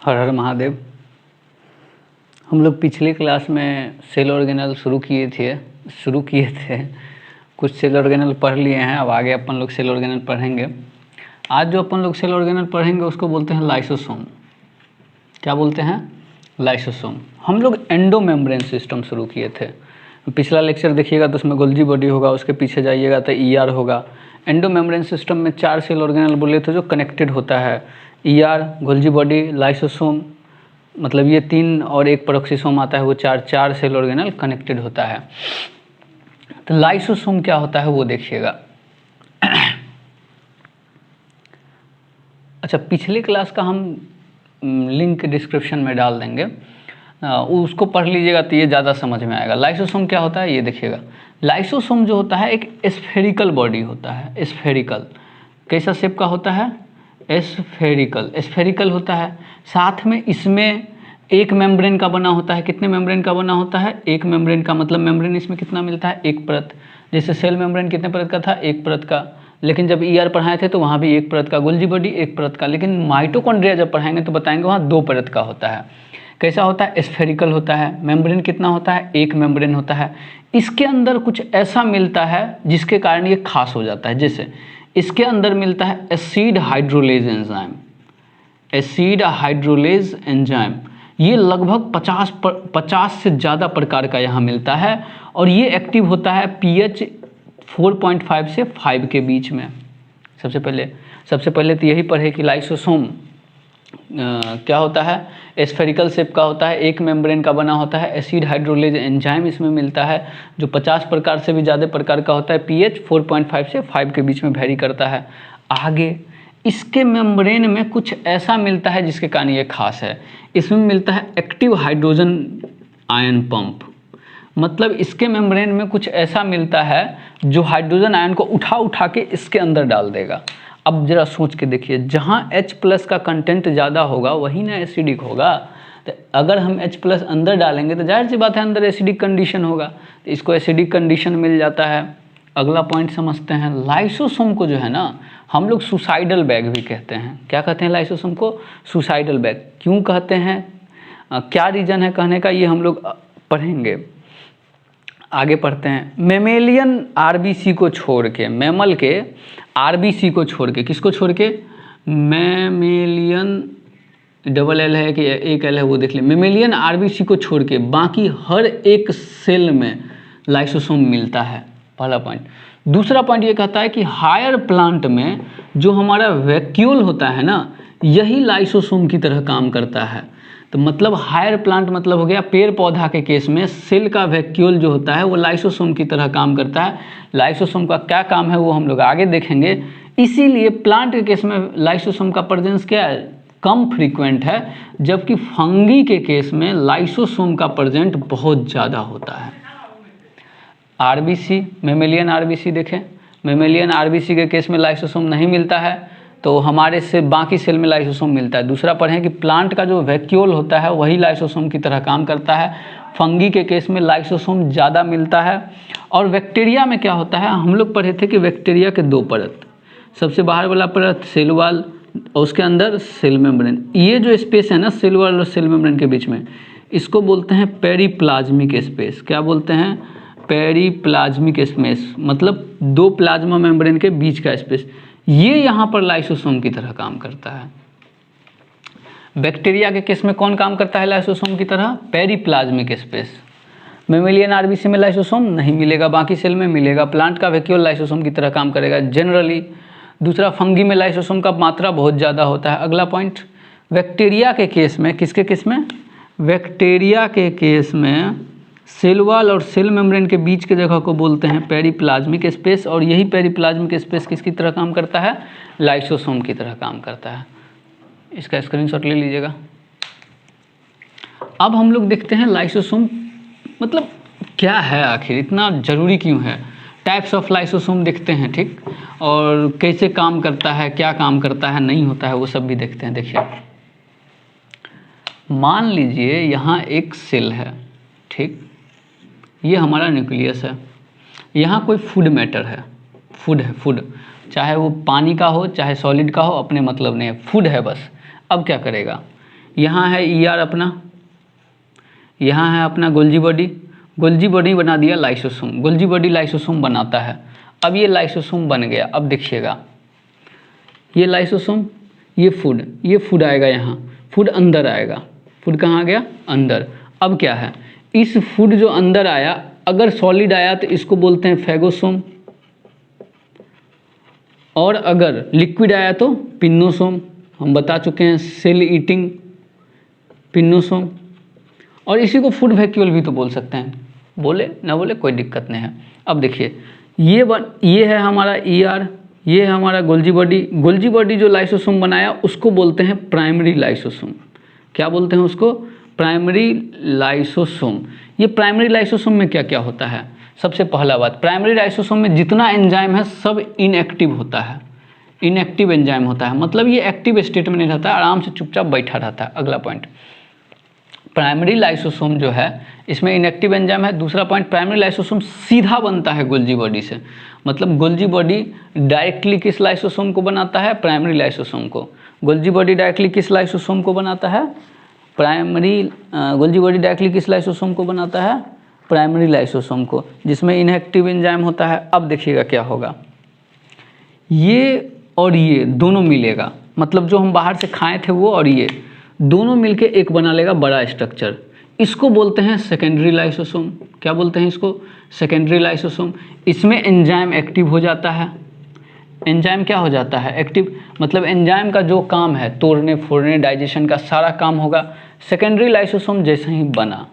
हर हर महादेव। हम लोग पिछले क्लास में सेल ऑर्गेनल शुरू किए थे। कुछ सेल ऑर्गेनल पढ़ लिए हैं, अब आगे अपन लोग सेल ऑर्गेनल पढ़ेंगे। आज जो अपन लोग सेल ऑर्गेनल पढ़ेंगे उसको बोलते हैं लाइसोसोम। क्या बोलते हैं? लाइसोसोम। हम लोग एंडो मेम्ब्रेन सिस्टम शुरू किए थे। पिछला लेक्चर देखिएगा तो उसमें गोल्जी बॉडी होगा, उसके पीछे जाइएगा तो ईआर होगा। एंडो मेम्ब्रेन सिस्टम में 4 सेल ऑर्गेनल बोले थे जो कनेक्टेड होता है। ईआर, गोल्जी बॉडी, लाइसोसोम, मतलब ये 3 और एक पेरोक्सिसोम आता है, वो 4 सेल ऑर्गेनल कनेक्टेड होता है। तो लाइसोसोम क्या होता है वो देखिएगा। अच्छा, पिछले क्लास का हम लिंक डिस्क्रिप्शन में डाल देंगे, उसको पढ़ लीजिएगा तो ये ज़्यादा समझ में आएगा। लाइसोसोम क्या होता है ये देखिएगा। लाइसोसोम जो होता है एक स्फेरिकल बॉडी होता है। स्फेरिकल कैसा शेप का होता है? स्फेरिकल होता है। साथ में इसमें एक मेम्ब्रेन का बना होता है। कितने मेम्ब्रेन का बना होता है? एक मेम्ब्रेन का। मतलब मेम्ब्रेन इसमें कितना मिलता है? एक परत। जैसे सेल मेम्ब्रेन कितने परत का था? एक परत का। लेकिन जब ईआर पढ़ाए थे तो वहाँ भी एक परत का। गोल्जी बॉडी एक परत का। लेकिन माइटोकॉन्ड्रिया जब पढ़ाएंगे तो बताएंगे वहाँ 2 परत का होता है। कैसा होता है? स्फेरिकल होता है। मेम्ब्रेन कितना होता है? एक मेम्ब्रेन होता है। इसके अंदर कुछ ऐसा मिलता है जिसके कारण ये खास हो जाता है। जैसे इसके अंदर मिलता है एसिड हाइड्रोलेज एंजाइम। ये लगभग 50 से ज़्यादा प्रकार का यहाँ मिलता है और ये एक्टिव होता है pH 4.5 से 5 के बीच में। सबसे पहले तो यही पढ़े कि लाइसोसोम क्या होता है? स्फेरिकल शेप का होता है, एक मेम्ब्रेन का बना होता है, एसिड हाइड्रोलेज एंजाइम इसमें मिलता है जो 50 प्रकार से भी ज़्यादा प्रकार का होता है, pH 4.5 से 5 के बीच में वेरी करता है। आगे इसके मेम्ब्रेन में कुछ ऐसा मिलता है जिसके कारण ये खास है। इसमें मिलता है एक्टिव हाइड्रोजन आयन पंप। मतलब इसके मेम्ब्रेन में कुछ ऐसा मिलता है जो हाइड्रोजन आयन को उठा के इसके अंदर डाल देगा। अब जरा सोच के देखिए, जहाँ H+ का कंटेंट ज़्यादा होगा वही ना एसिडिक होगा। तो अगर हम H+ अंदर डालेंगे तो जाहिर सी बात है अंदर एसिडिक कंडीशन होगा, तो इसको एसिडिक कंडीशन मिल जाता है। अगला पॉइंट समझते हैं। लाइसोसोम को जो है ना हम लोग सुसाइडल बैग भी कहते हैं। क्या कहते हैं लाइसोसोम को? Suicidal bag. क्यों कहते हैं, क्या रीज़न है कहने का, ये हम लोग पढ़ेंगे। आगे पढ़ते हैं। मेमेलियन आरबीसी को छोड़ के, मैमल के आरबीसी को छोड़ के, किसको छोड़ के? मेमेलियन, डबल एल है कि एक एल है वो देख ले। मेमेलियन आरबीसी को छोड़ के बाकी हर एक सेल में लाइसोसोम मिलता है। पहला पॉइंट। दूसरा पॉइंट ये कहता है कि हायर प्लांट में जो हमारा वैक्यूल होता है ना, यही लाइसोसोम की तरह काम करता है। तो मतलब हायर प्लांट मतलब हो गया पेड़ पौधा के केस में सेल का वैक्यूल जो होता है वो लाइसोसोम की तरह काम करता है। लाइसोसोम का क्या काम है वो हम लोग आगे देखेंगे। इसीलिए प्लांट के केस में लाइसोसोम का प्रेजेंस क्या है? कम फ्रीक्वेंट है, जबकि फंगी के केस में लाइसोसोम का प्रेजेंट बहुत ज़्यादा होता है। आरबीसी, मेमेलियन आरबीसी देखें। मेमेलियन आरबीसी के केस में लाइसोसोम नहीं मिलता है, तो हमारे से बाकी सेल में लाइसोसोम मिलता है। दूसरा पढ़ें कि प्लांट का जो वैक्यूल होता है वही लाइसोसोम की तरह काम करता है। फंगी के केस में लाइसोसोम ज़्यादा मिलता है। और बैक्टीरिया में क्या होता है, हम लोग पढ़े थे कि बैक्टीरिया के 2 परत, सबसे बाहर वाला परत सेल वॉल और उसके अंदर सेल मेम्ब्रेन। ये जो स्पेस है ना सेल वॉल और सेल मेम्ब्रेन के बीच में, इसको बोलते हैं पेरीप्लाज्मिक स्पेस। क्या बोलते हैं? पेरीप्लाज्मिक स्पेस, मतलब 2 प्लाज्मा मेम्ब्रेन के बीच का स्पेस। ये यहाँ पर लाइसोसोम की तरह काम करता है। बैक्टीरिया के केस में कौन काम करता है लाइसोसोम की तरह? Periplasmic space. मेमेलियन आरबीसी में लाइसोसोम नहीं मिलेगा, बाकी सेल में मिलेगा। प्लांट का वैक्यूल लाइसोसोम की तरह काम करेगा जनरली। दूसरा, फंगी में लाइसोसोम का मात्रा बहुत ज़्यादा होता है। अगला पॉइंट, बैक्टीरिया के केस में, किसके केस में? बैक्टीरिया के केस में सेल वॉल और सेल मेम्ब्रेन के बीच के जगह को बोलते हैं पेरीप्लाज्मिक स्पेस, और यही पेरीप्लाज्मिक स्पेस किसकी तरह काम करता है? लाइसोसोम की तरह काम करता है। इसका स्क्रीनशॉट ले लीजिएगा। अब हम लोग देखते हैं लाइसोसोम मतलब क्या है, आखिर इतना ज़रूरी क्यों है। टाइप्स ऑफ लाइसोसोम देखते हैं, ठीक, और कैसे काम करता है, क्या काम करता है, नहीं होता है, वो सब भी देखते हैं। देखिए, मान लीजिए यहाँ एक सेल है, ठीक, ये हमारा न्यूक्लियस है। यहाँ कोई फूड मैटर है, फूड, चाहे वो पानी का हो चाहे सॉलिड का हो, अपने मतलब नहीं है, फूड है बस। अब क्या करेगा, यहाँ है ER अपना, यहाँ है अपना गोल्जी बॉडी, गोल्जी बॉडी बना दिया लाइसोसोम, गोल्जी बॉडी लाइसोसोम बनाता है। अब ये लाइसोसोम बन गया। अब देखिएगा ये लाइसोसोम, ये फूड आएगा यहाँ, फूड अंदर आएगा, फूड कहाँ आ गया? अंदर। अब क्या है, इस फूड जो अंदर आया अगर सॉलिड आया तो इसको बोलते हैं फैगोसोम, और अगर लिक्विड आया तो पिन्नोसोम। हम बता चुके हैं सेल ईटिंग पिन्नोसोम, और इसी को फूड वैक्यूल भी तो बोल सकते हैं, बोले ना बोले कोई दिक्कत नहीं है। अब देखिए ये है हमारा ER, ये है हमारा गोल्जी बॉडी। गोल्जी बॉडी जो लाइसोसोम बनाया उसको बोलते हैं प्राइमरी लाइसोसोम। क्या बोलते हैं उसको? Primary lysosome. ये प्राइमरी लाइसोसोम में क्या क्या होता है? सबसे पहला बात, प्राइमरी लाइसोसोम में जितना एंजाइम है सब इनएक्टिव होता है, इनएक्टिव एंजाइम होता है, मतलब ये एक्टिव स्टेट में नहीं रहता है, आराम से चुपचाप बैठा रहता है। अगला पॉइंट, प्राइमरी लाइसोसोम जो है इसमें इनएक्टिव एंजाइम है। दूसरा पॉइंट, प्राइमरी लाइसोसोम सीधा बनता है गोल्जी बॉडी से, मतलब गोल्जी बॉडी डायरेक्टली किस लाइसोसोम को बनाता है? प्राइमरी लाइसोसोम को। गोल्जी बॉडी डायरेक्टली किस लाइसोसोम को बनाता है? गोल्जी बॉडी डायरेक्टली किस लाइसोसोम को बनाता है? प्राइमरी लाइसोसोम को, जिसमें इनएक्टिव एंजाइम होता है। अब देखिएगा क्या होगा, ये और ये दोनों मिलेगा, मतलब जो हम बाहर से खाए थे वो और ये दोनों मिलके एक बना लेगा बड़ा स्ट्रक्चर, इसको बोलते हैं सेकेंडरी लाइसोसोम। क्या बोलते हैं इसको? Secondary lysosome. इसमें एंजाइम एक्टिव हो जाता है। एंजाइम क्या हो जाता है? एक्टिव, मतलब एंजाइम का जो काम है तोड़ने फोड़ने डाइजेशन का सारा काम होगा सेकेंडरी लाइसोसोम जैसे ही बना।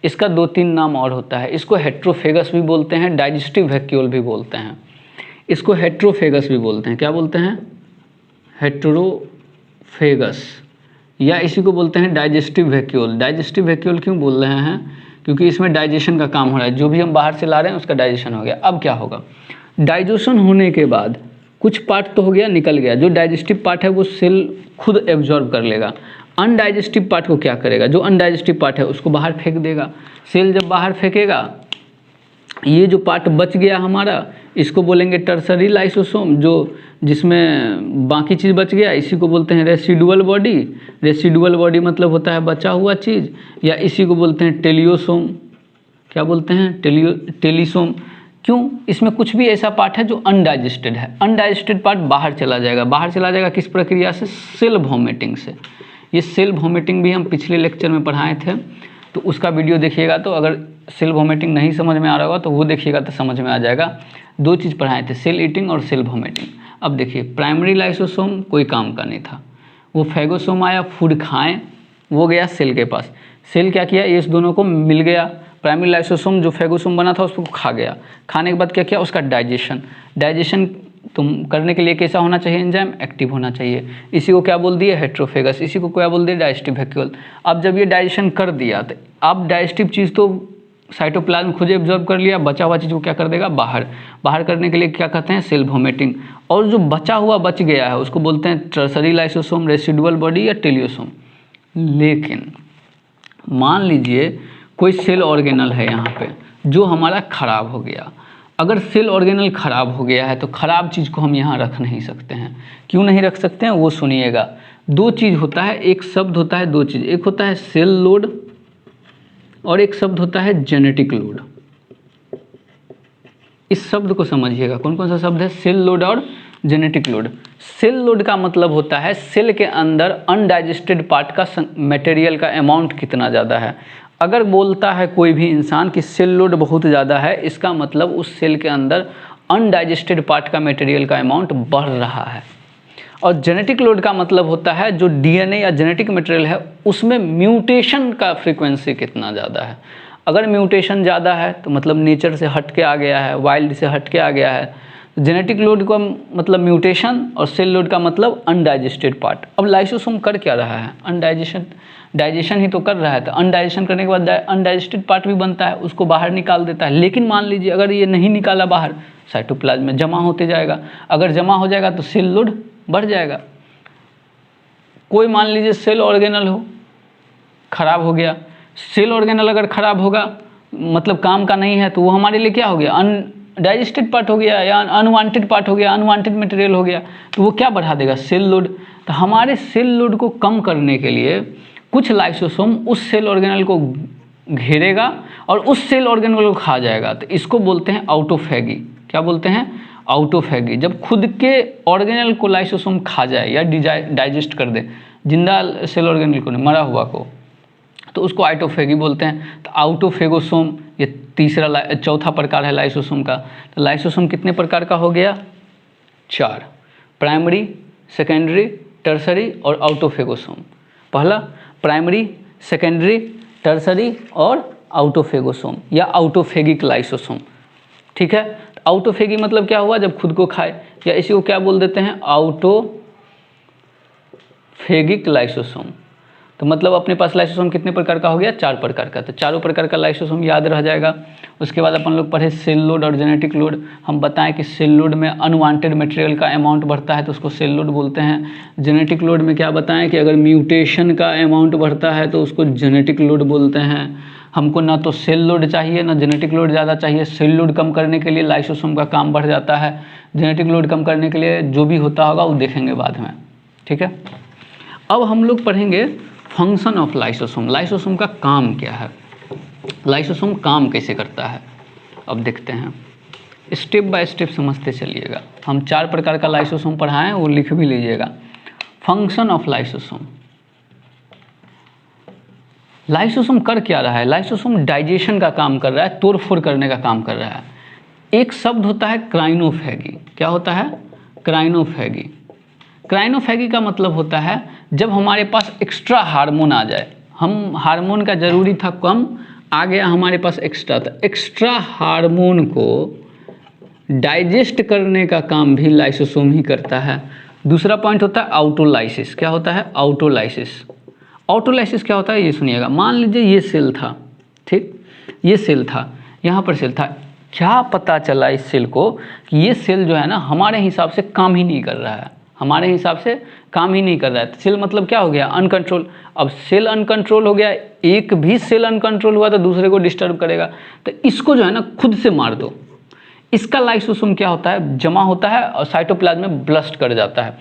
इसका 2-3 नाम और होता है, इसको हेट्रोफेगस भी बोलते हैं, डाइजेस्टिव वैक्यूल भी बोलते हैं, इसको हेट्रोफेगस भी बोलते हैं। क्या बोलते हैं? हेट्रोफेगस, या इसी को बोलते हैं डाइजेस्टिव वैक्यूल। डाइजेस्टिव वैक्यूल क्यों बोल रहे हैं? क्योंकि इसमें डाइजेशन का काम हो रहा है, जो भी हम बाहर से ला रहे हैं उसका डाइजेशन हो गया। अब क्या होगा, डाइजेशन होने के बाद कुछ पार्ट तो हो गया, निकल गया, जो डाइजेस्टिव पार्ट है वो सेल खुद एब्जॉर्ब कर लेगा। अनडाइजेस्टिव पार्ट को क्या करेगा? जो अनडाइजेस्टिव पार्ट है उसको बाहर फेंक देगा। सेल जब बाहर फेंकेगा, ये जो पार्ट बच गया हमारा इसको बोलेंगे टर्सरी लाइसोसोम, जो जिसमें बाकी चीज़ बच गया, इसी को बोलते हैं रेसिडुअल बॉडी। रेसिडुअल बॉडी मतलब होता है बचा हुआ चीज़, या इसी को बोलते हैं टेलियोसोम। क्या बोलते हैं? टेलिसोम। क्यों? इसमें कुछ भी ऐसा पार्ट है जो अनडाइजेस्टेड है, अनडाइजेस्टेड पार्ट बाहर चला जाएगा। बाहर चला जाएगा किस प्रक्रिया से? सेल वॉमिटिंग से। ये सेल वॉमिटिंग भी हम पिछले लेक्चर में पढ़ाए थे, तो उसका वीडियो देखिएगा। तो अगर सेल वॉमिटिंग नहीं समझ में आ रहा होगा तो वो देखिएगा तो समझ में आ जाएगा। 2 चीज़ पढ़ाए थे, सेल ईटिंग और सेल वॉमिटिंग। अब देखिए, प्राइमरी लाइसोसोम कोई काम का नहीं था, वो फैगोसोम आया, फूड खाएं, वो गया सेल के पास। सेल क्या किया? इस दोनों को मिल गया। प्राइमरी लाइसोसोम जो फैगोसोम बना था उसको खा गया। खाने के बाद क्या किया? उसका डाइजेशन। डाइजेशन तुम करने के लिए कैसा होना चाहिए? एंजाइम एक्टिव होना चाहिए। इसी को क्या बोल दिए? हेट्रोफेगस। इसी को क्या बोल दिए? Digestive vacuole. अब जब ये डाइजेशन कर दिया तो अब डाइजेस्टिव चीज़ तो साइटोप्लाज्म खुद एब्जॉर्ब कर लिया, बचा हुआ चीज़ को क्या कर देगा? बाहर करने के लिए क्या कहते हैं? Cell vomiting. और जो बचा हुआ बच गया है उसको बोलते हैं टर्सरी लाइसोसोम, रेसिडुअल बॉडी या टेलियोसोम। लेकिन मान लीजिए कोई सेल ऑर्गेनल है यहाँ पे जो हमारा खराब हो गया। अगर सेल ऑर्गेनल खराब हो गया है तो खराब चीज़ को हम यहाँ रख नहीं सकते हैं। क्यों नहीं रख सकते हैं वो सुनिएगा। 2 चीज़ होता है, एक शब्द होता है, 2 चीज़, एक होता है सेल लोड और एक शब्द होता है जेनेटिक लोड। इस शब्द को समझिएगा, कौन कौन सा शब्द है? सेल लोड और जेनेटिक लोड। सेल लोड का मतलब होता है सेल के अंदर अनडाइजेस्टेड पार्ट का मटेरियल का अमाउंट कितना ज़्यादा है। अगर बोलता है कोई भी इंसान कि सेल लोड बहुत ज़्यादा है, इसका मतलब उस सेल के अंदर अनडाइजेस्टेड पार्ट का मटेरियल का अमाउंट बढ़ रहा है। और जेनेटिक लोड का मतलब होता है जो डीएनए या जेनेटिक मटेरियल है उसमें म्यूटेशन का फ्रीक्वेंसी कितना ज़्यादा है। अगर म्यूटेशन ज़्यादा है तो मतलब नेचर से हट के आ गया है, वाइल्ड से हट के आ गया है। जेनेटिक लोड का मतलब म्यूटेशन और सेल लोड का मतलब अनडाइजेस्टेड पार्ट। अब लाइसोसोम कर क्या रहा है? डाइजेशन ही तो कर रहा है। तो अनडाइजेशन करने के बाद अनडाइजेस्टेड पार्ट भी बनता है, उसको बाहर निकाल देता है। लेकिन मान लीजिए अगर ये नहीं निकाला बाहर, साइटोप्लाज्म में जमा होते जाएगा। अगर जमा हो जाएगा तो सेल लोड बढ़ जाएगा। कोई मान लीजिए सेल ऑर्गेनल हो, खराब हो गया। सेल ऑर्गेनल अगर खराब होगा मतलब काम का नहीं है तो वो हमारे लिए क्या हो गया? अनडाइजेस्टेड पार्ट हो गया या अनवांटेड पार्ट हो गया, अनवांटेड मटेरियल हो गया। तो वो क्या बढ़ा देगा? Cell load. तो हमारे सेल लोड को कम करने के लिए कुछ लाइसोसोम उस सेल ऑर्गेनल को घेरेगा और उस सेल ऑर्गेनल को खा जाएगा, तो इसको बोलते हैं ऑटोफैगी। क्या बोलते हैं? ऑटोफैगी। जब खुद के ऑर्गेनल को लाइसोसोम खा जाए या डाइजेस्ट कर दे, जिंदा सेल ऑर्गेनल को नहीं, मरा हुआ को, तो उसको ऑटोफैगी बोलते हैं। तो ऑटोफेगोसोम ये चौथा प्रकार है लाइसोसोम का। तो लाइसोसोम कितने प्रकार का हो गया? 4, प्राइमरी, सेकेंडरी, टर्सरी और ऑटोफेगोसोम। पहला प्राइमरी, सेकेंडरी, टर्सरी और ऑटोफेगोसोम या ऑटोफेगिक लाइसोसोम। ठीक है, ऑटोफेगी मतलब क्या हुआ? जब खुद को खाए, या इसी को क्या बोल देते हैं? ऑटोफेगिक लाइसोसोम। तो मतलब अपने पास लाइसोसोम कितने प्रकार का हो गया? 4 प्रकार का। तो चारों प्रकार का लाइसोसोम याद रह जाएगा। उसके बाद अपन लोग पढ़े सेल लोड और जेनेटिक लोड। हम बताएं कि सेल लोड में अनवांटेड मटेरियल का अमाउंट बढ़ता है तो उसको सेल लोड बोलते हैं। जेनेटिक लोड में क्या बताएं कि अगर म्यूटेशन का अमाउंट बढ़ता है तो उसको जेनेटिक लोड बोलते हैं। हमको ना तो सेल लोड चाहिए ना जेनेटिक लोड ज़्यादा चाहिए। सेल लोड कम करने के लिए लाइसोसोम का काम बढ़ जाता है, जेनेटिक लोड कम करने के लिए जो भी होता होगा वो देखेंगे बाद में। ठीक है, अब हम लोग पढ़ेंगे फंक्शन ऑफ लाइसोसोम। लाइसोसोम का काम क्या है, लाइसोसोम काम कैसे करता है, अब देखते हैं। स्टेप बाय स्टेप समझते चलिएगा। हम 4 प्रकार का लाइसोसोम पढ़ाएं, वो लिख भी लीजिएगा। Function of lysosome. लाइसोसोम कर क्या रहा है? लाइसोसोम डाइजेशन का काम कर रहा है, तोड़फोड़ करने का काम कर रहा है। एक शब्द होता है क्राइनोफैगी। क्या होता है? क्राइनोफैगी। क्राइनोफैगी का मतलब होता है जब हमारे पास एक्स्ट्रा हार्मोन आ जाए। हम हार्मोन का ज़रूरी था कम, आ गया हमारे पास एक्स्ट्रा, तो एक्स्ट्रा हार्मोन को डाइजेस्ट करने का काम भी लाइसोसोम ही करता है। दूसरा पॉइंट होता है ऑटोलाइसिस। क्या होता है? ऑटोलाइसिस। ऑटोलाइसिस क्या होता है ये सुनिएगा। मान लीजिए ये सेल था, ठीक, ये सेल था, यहाँ पर सेल था। क्या पता चला इस सेल को कि ये सेल जो है ना हमारे हिसाब से काम ही नहीं कर रहा है, हमारे हिसाब से काम ही नहीं कर रहा है। सेल मतलब क्या हो गया? अनकंट्रोल। अब सेल अनकंट्रोल हो गया, एक भी सेल अनकंट्रोल हुआ तो दूसरे को डिस्टर्ब करेगा, तो इसको जो है ना खुद से मार दो। इसका लाइसोसोम क्या होता है? जमा होता है और साइटोप्लाज्म में ब्लस्ट कर जाता है।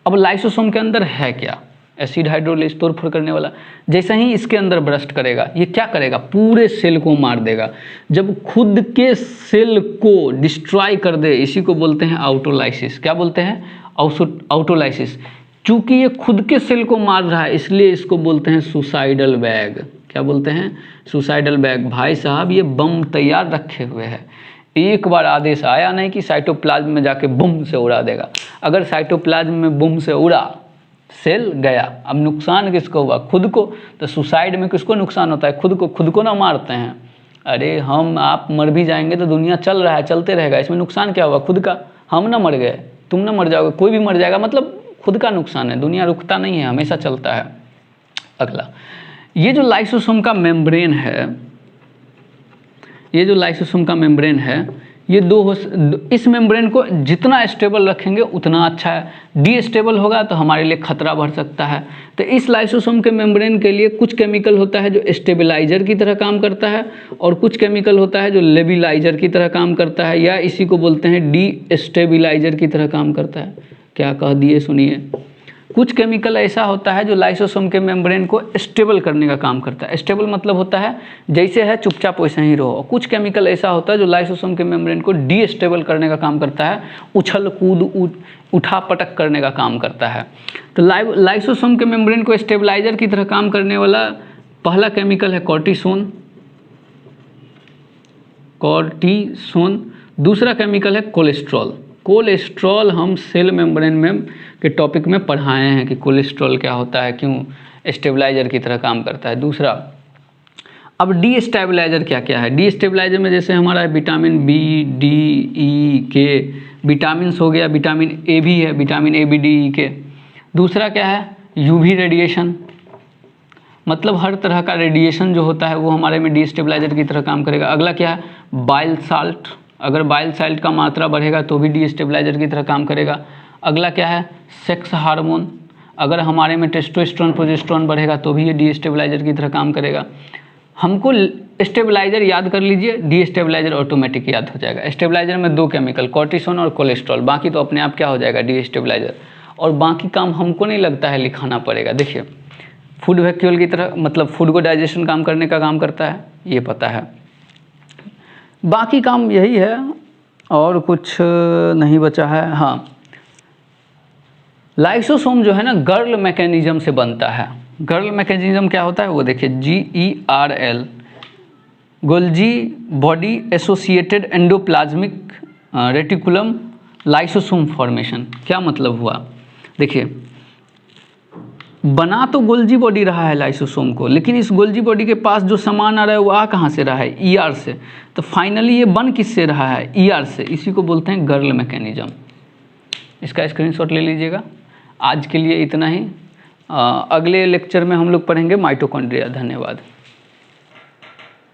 अब लाइसोसोम के अंदर है क्या? एसिड हाइड्रोलेज, तोड़फोड़ करने वाला। जैसे ही इसके अंदर ब्रस्ट करेगा, ये क्या करेगा? पूरे सेल को मार देगा। जब खुद के सेल को डिस्ट्रॉय कर दे, इसी को बोलते हैं ऑटोलाइसिस। क्या बोलते हैं? ऑटोलाइसिस। चूंकि ये खुद के सेल को मार रहा है इसलिए इसको बोलते हैं सुसाइडल बैग। क्या बोलते हैं? Suicidal bag. भाई साहब ये बम तैयार रखे हुए है, एक बार आदेश आया नहीं कि साइटोप्लाज्म में जाके बम से उड़ा देगा। अगर साइटोप्लाज्म में बम से उड़ा, सेल गया, अब नुकसान किसको हुआ? खुद को। तो सुसाइड में किसको नुकसान होता है? खुद को। खुद को ना मारते हैं। अरे हम आप मर भी जाएंगे तो दुनिया चल रहा है, चलते रहेगा, इसमें नुकसान क्या हुआ? खुद का। हम ना मर गए, तुम ना मर जाओगे, कोई भी मर जाएगा, मतलब खुद का नुकसान है। दुनिया रुकता नहीं है, हमेशा चलता है। अगला, ये जो लाइसोसोम का मेम्ब्रेन है, ये जो लाइसोसोम का मेम्ब्रेन है, ये इस मेम्ब्रेन को जितना स्टेबल रखेंगे उतना अच्छा है। डीस्टेबल होगा तो हमारे लिए खतरा बढ़ सकता है। तो इस लाइसोसोम के मेम्ब्रेन के लिए कुछ केमिकल होता है जो स्टेबलाइजर की तरह काम करता है और कुछ केमिकल होता है जो लेबिलाइजर की तरह काम करता है, या इसी को बोलते हैं डीस्टेबिलाइजर की तरह काम करता है। क्या कह दिए सुनिए। कुछ केमिकल ऐसा होता है जो लाइसोसोम के मेम्ब्रेन को स्टेबल करने का काम करता है। स्टेबल मतलब होता है जैसे है चुपचाप वैसे ही रहो। कुछ केमिकल ऐसा होता है जो लाइसोसोम के मेम्ब्रेन को डीस्टेबल करने का काम करता है, उछल कूद उठा पटक करने का काम करता है। तो लाइसोसोम के मेम्ब्रेन को स्टेबलाइजर की तरह काम करने वाला पहला केमिकल है कॉर्टिसोन। कॉर्टिसोन। दूसरा केमिकल है कोलेस्ट्रॉल। कोलेस्ट्रॉल हम सेल मेम्ब्रेन में के टॉपिक में पढ़ाए हैं कि कोलेस्ट्रॉल क्या होता है, क्यों स्टेबलाइजर की तरह काम करता है। दूसरा, अब डी स्टेबलाइजर क्या क्या है? डी स्टेबलाइजर में जैसे हमारा विटामिन बी, डी, ई, के, विटामिन हो गया, विटामिन ए भी है, विटामिन ए, बी, डी, ई, के। दूसरा क्या है? यूवी रेडिएशन, मतलब हर तरह का रेडिएशन जो होता है वो हमारे में डी स्टेबलाइजर की तरह काम करेगा। अगला क्या है? Bile salt. अगर बाइल साल्ट का मात्रा बढ़ेगा तो भी डी स्टेबलाइजर की तरह काम करेगा। अगला क्या है? Sex hormone. अगर हमारे में टेस्टोस्टेरोन, प्रोजेस्टेरोन बढ़ेगा तो भी ये डी स्टेबलाइजर की तरह काम करेगा। हमको स्टेबलाइजर याद कर लीजिए, डी स्टेबलाइजर ऑटोमेटिक याद हो जाएगा। स्टेबलाइजर में 2 केमिकल, कॉर्टिसोन और कोलेस्ट्रॉल, बाकी तो अपने आप क्या हो जाएगा? Destabiliser. और बाकी काम हमको नहीं लगता है लिखाना पड़ेगा। देखिए फूड वैक्यूल की तरह, मतलब फूड को डाइजेशन काम करने का काम करता है, ये पता है। बाकी काम यही है और कुछ नहीं बचा है। हाँ, लाइसोसोम जो है ना गर्ल मैकेनिज्म से बनता है। गर्ल मैकेनिज्म क्या होता है वो देखिए, GERL, Golgi body associated endoplasmic reticulum lysosome formation. क्या मतलब हुआ, देखिए बना तो गोल्जी बॉडी रहा है लाइसोसोम को, लेकिन इस गोल्जी बॉडी के पास जो सामान आ रहा है वो आ कहाँ से रहा है, ER से। तो फाइनली ये बन किससे रहा है, ER से। इसी को बोलते हैं गर्ल मैकेनिज्म। इसका स्क्रीनशॉट ले लीजिएगा। आज के लिए इतना ही। अगले लेक्चर में हम लोग पढ़ेंगे माइटोकॉन्ड्रिया। धन्यवाद।